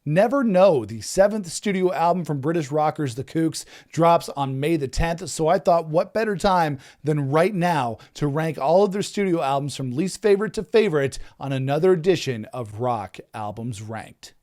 Never Know, the 7th studio album from British rockers The Kooks, drops on May the 10th, so I thought what better time than right now to rank all of their studio albums from least favorite to favorite on another edition of Rock Albums Ranked.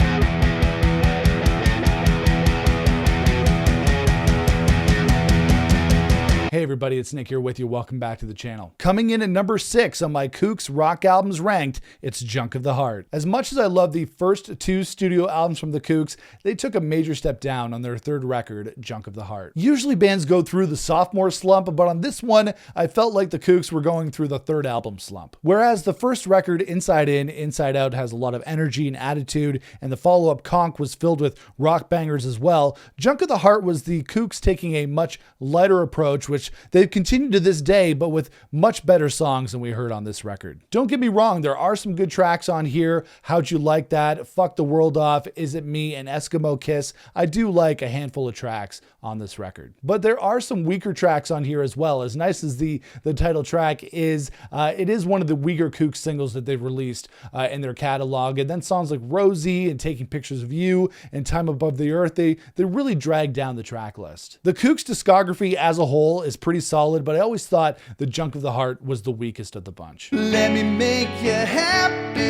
Hey everybody, it's Nick here with you. Welcome back to the channel. Coming in at number 6 on my Kooks Rock Albums Ranked, it's Junk of the Heart. As much as I love the first 2 studio albums from the Kooks, they took a major step down on their 3rd record, Junk of the Heart. Usually bands go through the sophomore slump, but on this one, I felt like the Kooks were going through the 3rd album slump. Whereas the first record, Inside In, Inside Out, has a lot of energy and attitude, and the follow-up Conk was filled with rock bangers as well, Junk of the Heart was the Kooks taking a much lighter approach, which they've continued to this day, but with much better songs than we heard on this record. Don't get me wrong, there are some good tracks on here. How'd You Like That, Fuck the World Off, Is It Me, and Eskimo Kiss. I do like a handful of tracks on this record. But there are some weaker tracks on here as well. As nice as the title track is, it is one of the weaker Kooks singles that they've released in their catalog. And then songs like Rosie and Taking Pictures of You and Time Above the Earth, they really drag down the track list. The Kooks discography as a whole is pretty solid, but I always thought the Junk of the Heart was the weakest of the bunch. Let me make you happy.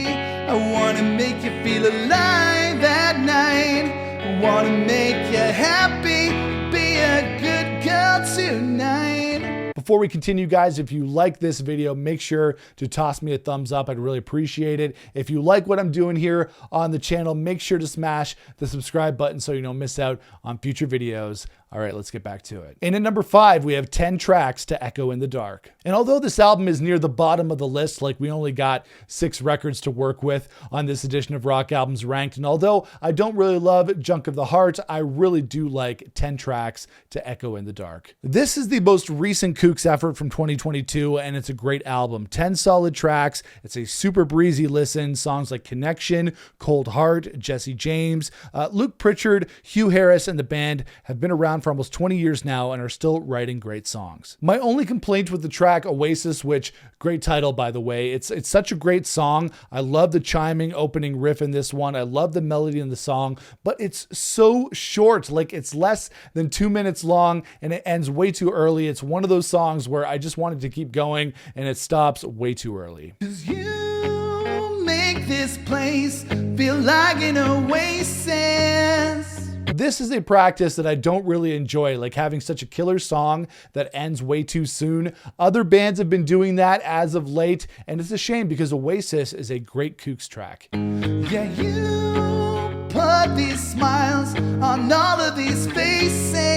I want to make you feel alive at night. I want to make you happy. Be a good girl tonight. Before we continue, guys, if you like this video, make sure to toss me a thumbs up. I'd really appreciate it. If you like what I'm doing here on the channel, make sure to smash the subscribe button so you don't miss out on future videos. All right, let's get back to it. And at number 5, we have 10 tracks to Echo in the Dark. And although this album is near the bottom of the list, like we only got 6 records to work with on this edition of Rock Albums Ranked, and although I don't really love Junk of the Heart, I really do like 10 tracks to Echo in the Dark. This is the most recent Kooks effort from 2022, and it's a great album. 10 solid tracks. It's a super breezy listen. Songs like Connection, Cold Heart, Jesse James, Luke Pritchard, Hugh Harris, and the band have been around for almost 20 years now and are still writing great songs. My only complaint with the track Oasis, which great title by the way, it's such a great song. I love the chiming opening riff in this one. I love the melody in the song, but it's so short. Like it's less than 2 minutes long and it ends way too early. It's one of those songs where I just wanted to keep going and it stops way too early. 'Cause you make this place feel like an oasis. This is a practice that I don't really enjoy, like having such a killer song that ends way too soon. Other bands have been doing that as of late, and it's a shame because Oasis is a great Kooks track. Yeah, you put these smiles on all of these faces.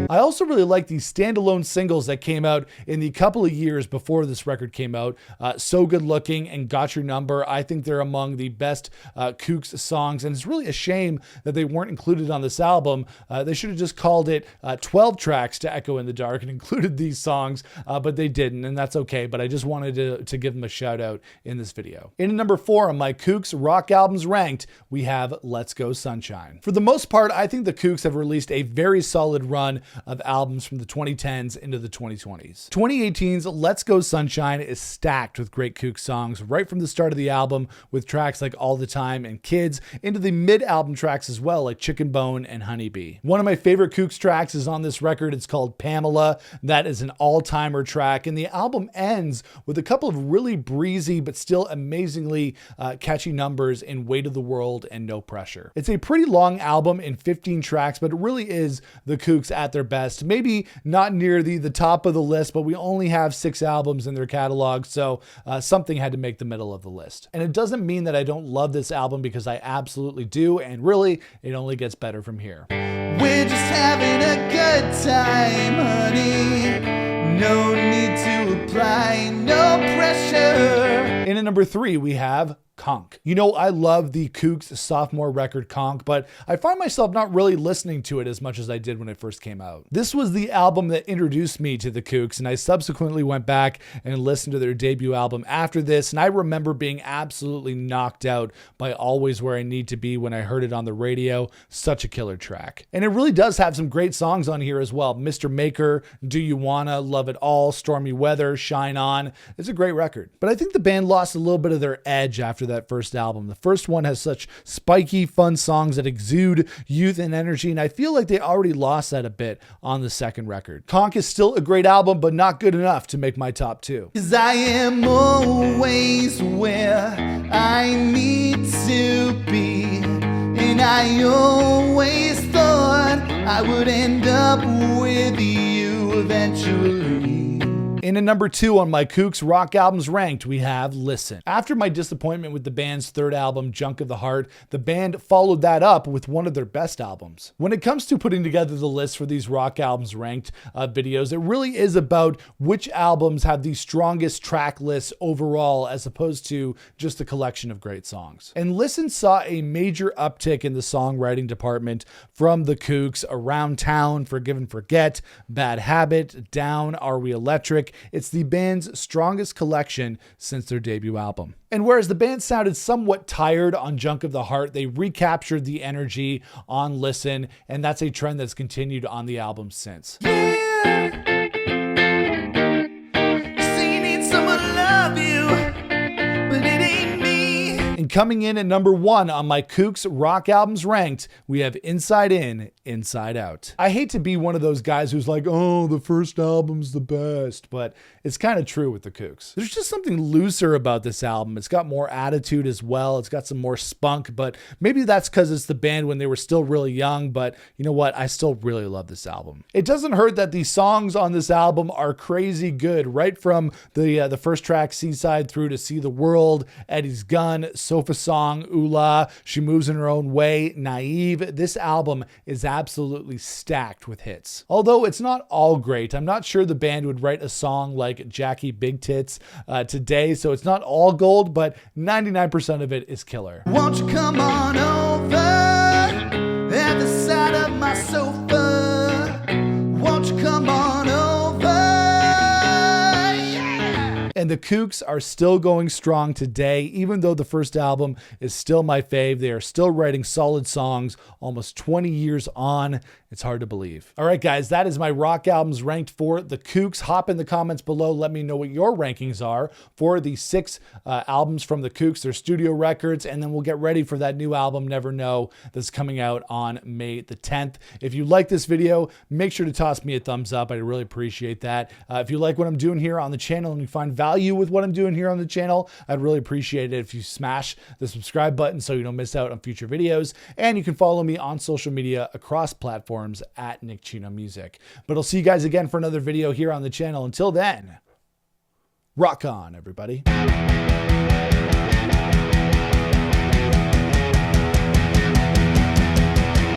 I also really like these standalone singles that came out in the couple of years before this record came out. So Good Looking and Got Your Number. I think they're among the best Kooks songs, and it's really a shame that they weren't included on this album. They should have just called it 12 tracks to Echo in the Dark and included these songs, but they didn't, and that's okay. But I just wanted to give them a shout out in this video. In number 4 on my Kooks Rock Albums Ranked, we have Let's Go Sunshine. For the most part, I think the Kooks have released a very solid run of albums from the 2010s into the 2020s. 2018's Let's Go Sunshine is stacked with great Kooks songs right from the start of the album, with tracks like All the Time and Kids, into the mid-album tracks as well, like Chicken Bone and Honeybee. One of my favorite Kooks tracks is on this record. It's called Pamela. That is an all-timer track, and the album ends with a couple of really breezy but still amazingly catchy numbers in Weight of the World and No Pressure. It's a pretty long album in 15 tracks, but it really is the Kooks at their best. Maybe not near the top of the list, but we only have 6 albums in their catalog, so something had to make the middle of the list. And it doesn't mean that I don't love this album, because I absolutely do, and really, it only gets better from here. We're just having a good time, honey. No need to apply, no pressure. In at number 3, we have Conk. You know, I love the Kooks sophomore record Conk, but I find myself not really listening to it as much as I did when it first came out. This was the album that introduced me to the Kooks, and I subsequently went back and listened to their debut album after this, and I remember being absolutely knocked out by Always Where I Need to Be when I heard it on the radio. Such a killer track. And it really does have some great songs on here as well. Mr. Maker, Do You Wanna, Love It All, Stormy Weather, Shine On. It's a great record. But I think the band lost a little bit of their edge after that first album. The first one has such spiky, fun songs that exude youth and energy, and I feel like they already lost that a bit on the second record. Conk is still a great album, but not good enough to make my top 2. 'Cause I am always where I need to be, and I always thought I would end up with you eventually. In at number 2 on my Kooks rock albums ranked, we have Listen. After my disappointment with the band's third album, Junk of the Heart, the band followed that up with one of their best albums. When it comes to putting together the list for these rock albums ranked videos, it really is about which albums have the strongest track lists overall as opposed to just a collection of great songs. And Listen saw a major uptick in the songwriting department from the Kooks. Around Town, Forgive and Forget, Bad Habit, Down, Are We Electric? It's the band's strongest collection since their debut album. And whereas the band sounded somewhat tired on Junk of the Heart, they recaptured the energy on Listen, and that's a trend that's continued on the album since. Yeah. So you need someone to love you, but it ain't me. And coming in at number 1 on my Kooks rock albums ranked, we have Inside In, Inside Out. I hate to be one of those guys who's like, oh, the first album's the best, but it's kind of true with the Kooks. There's just something looser about this album. It's got more attitude as well. It's got some more spunk, but maybe that's because it's the band when they were still really young, but you know what? I still really love this album. It doesn't hurt that the songs on this album are crazy good, right from the first track, Seaside, through to See the World, Eddie's Gun, Sofa Song, Oola, She Moves in Her Own Way, Naive. This album is absolutely stacked with hits. Although it's not all great, I'm not sure the band would write a song like Jackie Big Tits today, so it's not all gold, but 99% of it is killer. Won't you come on over at the side of my sofa? Won't you come on over? Yeah. And the Kooks are still going strong today, even though the first album is still my fave. They are still writing solid songs almost 20 years on. It's hard to believe. All right, guys, that is my rock albums ranked for the Kooks. Hop in the comments below. Let me know what your rankings are for the 6 albums from the Kooks, their studio records, and then we'll get ready for that new album, Never Know, that's coming out on May the 10th. If you like this video, make sure to toss me a thumbs up. I'd really appreciate that. If you like what I'm doing here on the channel and you find value with what I'm doing here on the channel, I'd really appreciate it if you smash the subscribe button so you don't miss out on future videos. And you can follow me on social media across platforms at Nick Chino Music. But I'll see you guys again for another video here on the channel. Until then, rock on, everybody.